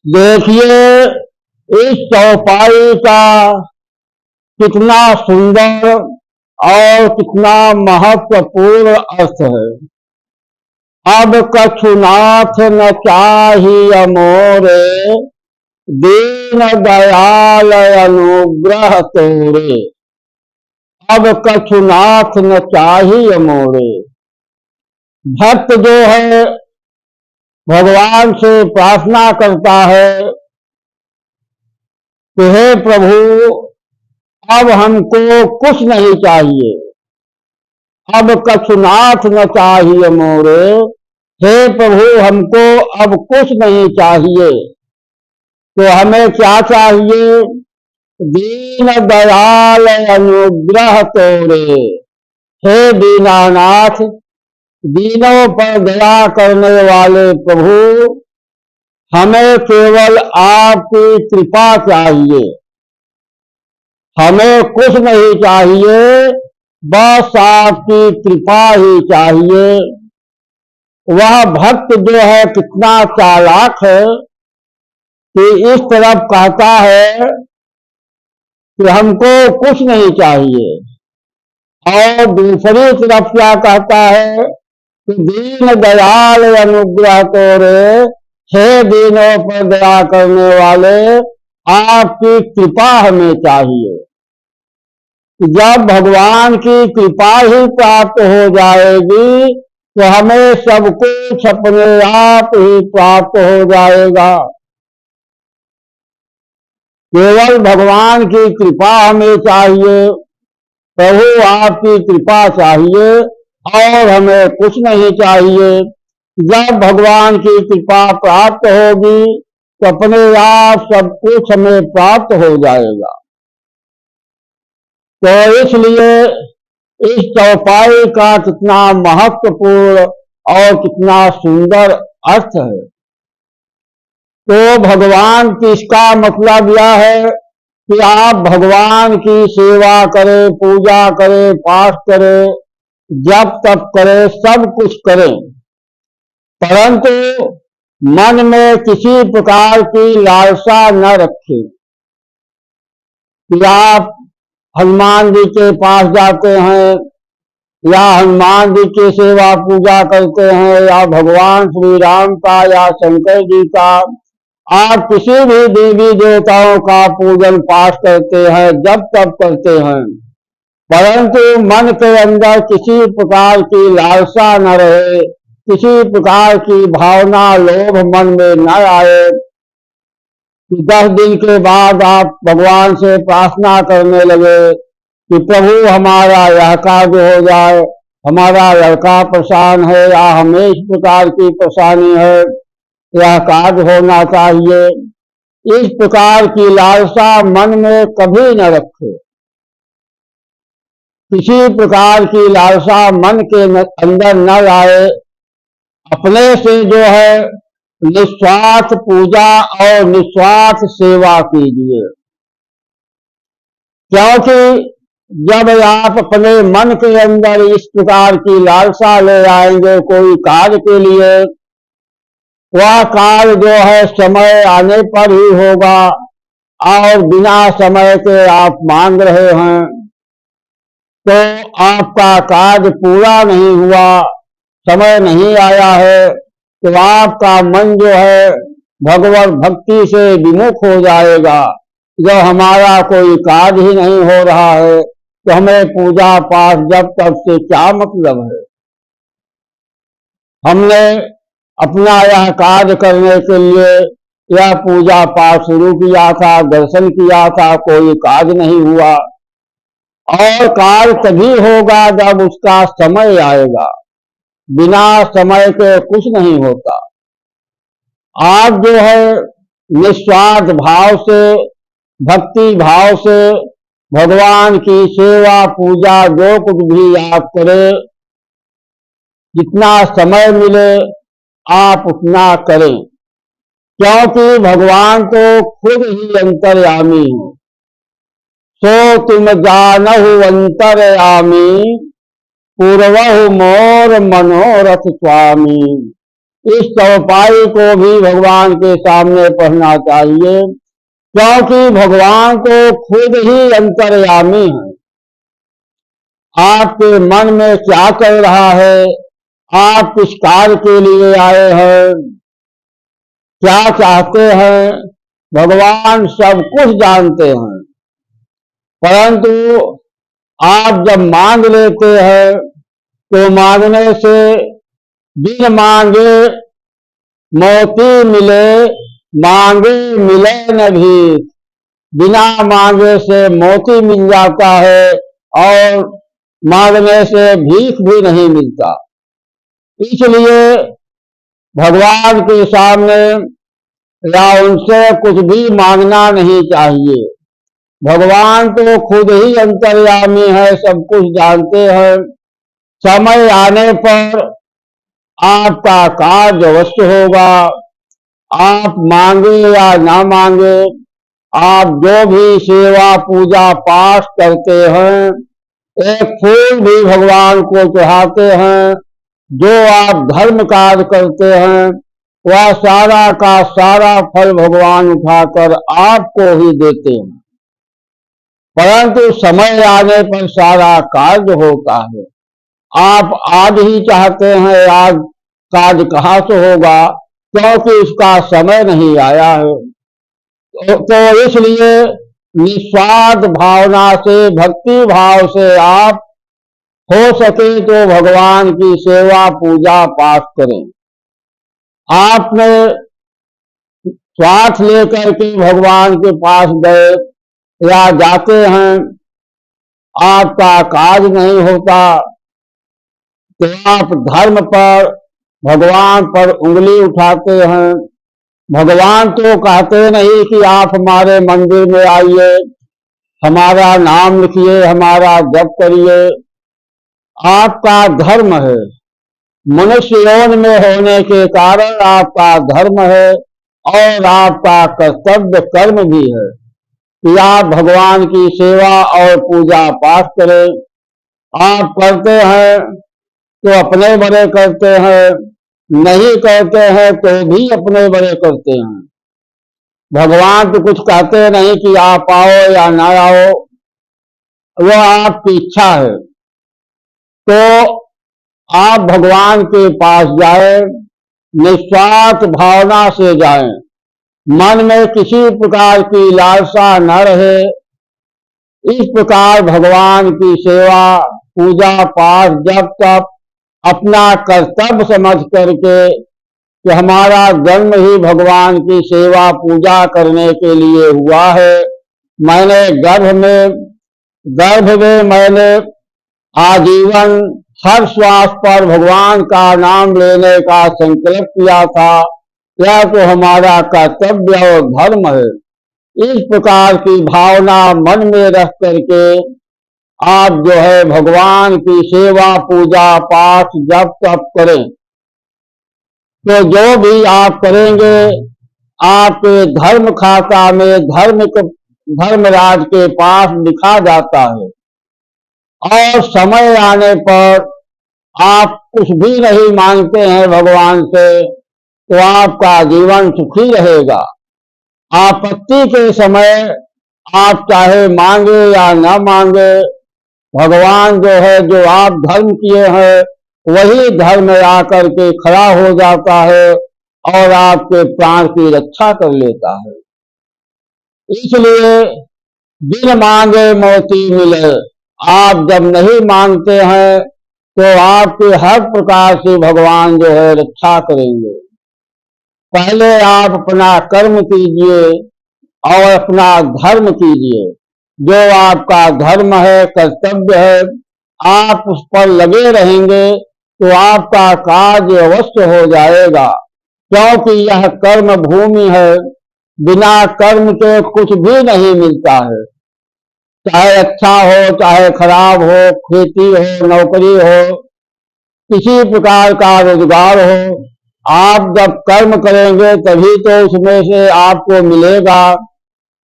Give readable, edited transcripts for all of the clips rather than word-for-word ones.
देखिए इस चौपाई का कितना सुंदर और कितना महत्वपूर्ण अर्थ है। अब कछुनाथ न चाहिए मोरे, दीन दयाल अनुग्रह तोरे। अब कछुनाथ न चाहिए मोरे। भक्त जो है भगवान से प्रार्थना करता है कि हे प्रभु अब हमको कुछ नहीं चाहिए, अब कछुनाथ न चाहिए मोरे। हे प्रभु हमको अब कुछ नहीं चाहिए, तो हमें क्या चाहिए? दीन दयाल अनुग्रह तोरे। हे दीनानाथ, दीनों पर दया करने वाले प्रभु, हमें केवल आपकी कृपा चाहिए, हमें कुछ नहीं चाहिए, बस आपकी कृपा ही चाहिए। वह भक्त जो है कितना चालाक है कि इस तरफ कहता है कि हमको कुछ नहीं चाहिए, और दूसरी तरफ क्या कहता है कि दीन दयाल अनुग्रह तोरे। हे दीनों पर दया करने वाले, आपकी कृपा हमें चाहिए। जब भगवान की कृपा ही प्राप्त हो जाएगी तो हमें सब कुछ अपने आप ही प्राप्त हो जाएगा। केवल भगवान की कृपा हमें चाहिए, प्रभु आपकी कृपा चाहिए और हमें कुछ नहीं चाहिए। जब भगवान की कृपा प्राप्त होगी तो अपने आप सब कुछ हमें प्राप्त हो जाएगा। तो इसलिए इस चौपाई का कितना महत्वपूर्ण और कितना सुंदर अर्थ है। तो भगवान की इसका मतलब यह है कि आप भगवान की सेवा करें, पूजा करें, पाठ करें, जप तप करें, सब कुछ करें, परंतु मन में किसी प्रकार की लालसा न रखें कि आप हनुमान जी के पास जाते हैं या हनुमान जी की सेवा पूजा करते हैं या भगवान श्री राम का या शंकर जी का, आप किसी भी देवी देवताओं का पूजन पाठ करते हैं, जब तब करते हैं, परंतु मन के अंदर किसी प्रकार की लालसा न रहे, किसी प्रकार की भावना लोभ मन में न आए कि 10 दिन के बाद आप भगवान से प्रार्थना करने लगे कि प्रभु हमारा यह कार्य हो जाए, हमारा लड़का परेशान है या हमें इस प्रकार की परेशानी है, यह कार्य होना चाहिए। इस प्रकार की लालसा मन में कभी न रखे। किसी प्रकार की लालसा मन के अंदर न लाए। अपने से जो है निस्वार्थ पूजा और निस्वार्थ सेवा कीजिए, क्योंकि जब आप अपने मन के अंदर इस प्रकार की लालसा ले आएंगे कोई कार्य के लिए, वह कार्य जो है समय आने पर ही होगा, और बिना समय के आप मांग रहे हैं तो आपका कार्य पूरा नहीं हुआ, समय नहीं आया है, तो आपका मन जो है भगवत भक्ति से विमुख हो जाएगा। जब हमारा कोई कार्य ही नहीं हो रहा है तो हमें पूजा पाठ जब तक से क्या मतलब है। हमने अपना यह कार्य करने के लिए यह पूजा पाठ शुरू किया था, दर्शन किया था, कोई कार्य नहीं हुआ, और कार्य तभी होगा जब उसका समय आएगा। बिना समय के कुछ नहीं होता। आप जो है निस्वार्थ भाव से, भक्ति भाव से भगवान की सेवा पूजा जो कुछ भी आप करें, जितना समय मिले आप उतना करें, क्योंकि भगवान तो खुद ही अंतर्यामी है। सो तुम जानहु अंतर्यामी, पूर्वहु मोर मनोरथ स्वामी। इस चौपाई को भी भगवान के सामने पढ़ना चाहिए, क्योंकि भगवान तो खुद ही अंतर्यामी है। आपके मन में क्या चल रहा है, आप किस कार्य के लिए आए हैं, क्या चाहते हैं, भगवान सब कुछ जानते हैं। परंतु आप जब मांग लेते हैं तो मांगने से बिन मांगे मोती मिले, मांगे मिले न भीख। बिना मांगे से मोती मिल जाता है और मांगने से भीख भी नहीं मिलता। इसलिए भगवान के सामने या उनसे कुछ भी मांगना नहीं चाहिए। भगवान तो खुद ही अंतर्यामी है, सब कुछ जानते हैं। समय आने पर आपका कार्य अवश्य होगा। आप मांगे या ना मांगे, आप जो भी सेवा पूजा पाठ करते हैं, एक फूल भी भगवान को चढ़ाते हैं, जो आप धर्म कार्य करते हैं, वह सारा का सारा फल भगवान उठाकर आपको ही देते हैं। परंतु समय आने पर सारा कार्य होता है। आप आज ही चाहते हैं, आज कार्य कहाँ से होगा, क्योंकि उसका समय नहीं आया है। तो इसलिए निस्वार्थ भावना से, भक्ति भाव से आप हो सके तो भगवान की सेवा पूजा पाठ करें। आपने स्वार्थ लेकर के भगवान के पास गए या जाते हैं, आपका कार्य नहीं होता, तो आप धर्म पर, भगवान पर उंगली उठाते हैं। भगवान तो कहते नहीं कि आप हमारे मंदिर में आइए, हमारा नाम लिखिए, हमारा जप करिए। आपका धर्म है, मनुष्य योनि में होने के कारण आपका धर्म है और आपका कर्तव्य कर्म भी है कि आप भगवान की सेवा और पूजा पाठ करें। आप करते हैं तो अपने बड़े करते हैं, नहीं करते हैं तो भी अपने बड़े करते हैं। भगवान तो कुछ कहते नहीं कि आप आओ या ना आओ, वह आपकी इच्छा है। तो आप भगवान के पास जाएं, निस्वार्थ भावना से जाएं, मन में किसी प्रकार की लालसा न रहे। इस प्रकार भगवान की सेवा पूजा पाठ जब तक अपना कर्तव्य समझ करके कि हमारा जन्म ही भगवान की सेवा पूजा करने के लिए हुआ है। मैंने गर्भ में मैंने आजीवन हर श्वास पर भगवान का नाम लेने का संकल्प किया था, यह तो हमारा कर्तव्य और धर्म है। इस प्रकार की भावना मन में रख करके आप जो है भगवान की सेवा पूजा पाठ जब तप करें, तो जो भी आप करेंगे आपके धर्म खाता में धर्मराज के पास लिखा जाता है। और समय आने पर आप कुछ भी नहीं मांगते हैं भगवान से, तो आपका जीवन सुखी रहेगा। आपत्ति के समय आप चाहे मांगे या न मांगे, भगवान जो है, जो आप धर्म किए हैं वही धर्म आकर के खड़ा हो जाता है और आपके प्राण की रक्षा कर लेता है। इसलिए बिन मांगे मोती मिले। आप जब नहीं मांगते हैं तो आपके हर प्रकार से भगवान जो है रक्षा करेंगे। पहले आप अपना कर्म कीजिए और अपना धर्म कीजिए। जो आपका धर्म है, कर्तव्य है, आप उस पर लगे रहेंगे तो आपका कार्य अवश्य हो जाएगा, क्योंकि यह कर्म भूमि है। बिना कर्म के कुछ भी नहीं मिलता है, चाहे अच्छा हो चाहे खराब हो, खेती हो नौकरी हो, किसी प्रकार का रोजगार हो। आप जब कर्म करेंगे तभी तो उसमें से आपको मिलेगा।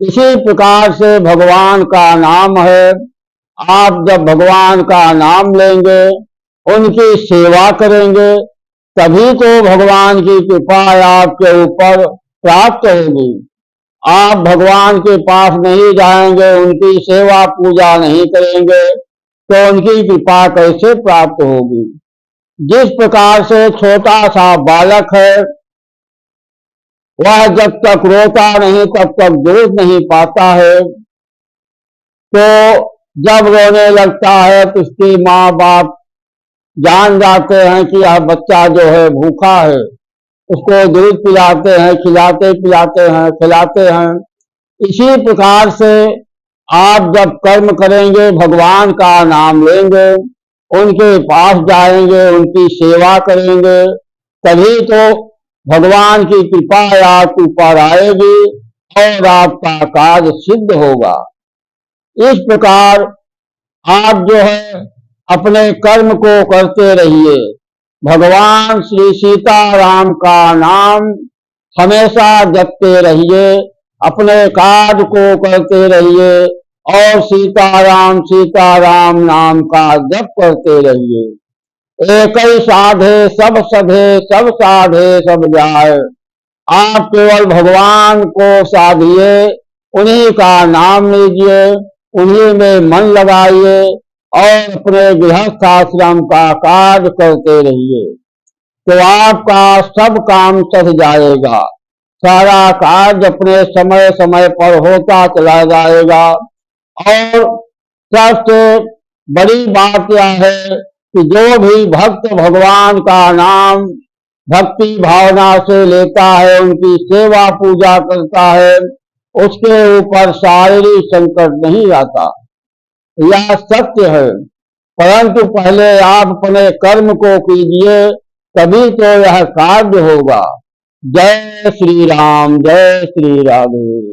इसी प्रकार से भगवान का नाम है। आप जब भगवान का नाम लेंगे, उनकी सेवा करेंगे, तभी तो भगवान की कृपा आपके ऊपर प्राप्त होगी। आप भगवान के पास नहीं जाएंगे, उनकी सेवा पूजा नहीं करेंगे तो उनकी कृपा कैसे प्राप्त होगी। जिस प्रकार से छोटा सा बालक है, वह जब तक रोता नहीं तब तक दूध नहीं पाता है, तो जब रोने लगता है तो उसकी माँ बाप जान जाते हैं कि यह बच्चा जो है भूखा है, उसको दूध पिलाते हैं, खिलाते पिलाते हैं, खिलाते हैं। इसी प्रकार से आप जब कर्म करेंगे, भगवान का नाम लेंगे, उनके पास जाएंगे, उनकी सेवा करेंगे, तभी तो भगवान की कृपा आपके ऊपर आएगी और आपका कार्य सिद्ध होगा। इस प्रकार आप जो है अपने कर्म को करते रहिए, भगवान श्री सीताराम का नाम हमेशा जपते रहिए, अपने कार्य को करते रहिए और सीताराम सीताराम नाम का जप करते रहिए। एक ही साधे सब सधे, सब साधे सब जाए। आप केवल भगवान को साधिए, उन्हीं का नाम लीजिए, उन्हीं में मन लगाइए और अपने गृहस्थ आश्रम का कार्य करते रहिए, तो आपका सब काम सध जाएगा। सारा कार्य अपने समय समय पर होता चला जाएगा। और सबसे बड़ी बात यह है कि जो भी भक्त भगवान का नाम भक्ति भावना से लेता है, उनकी सेवा पूजा करता है, उसके ऊपर शारीरिक संकट नहीं आता। यह सत्य है, परंतु पहले आप अपने कर्म को कीजिए, तभी तो यह कार्य होगा। जय श्री राम, जय श्री राधे।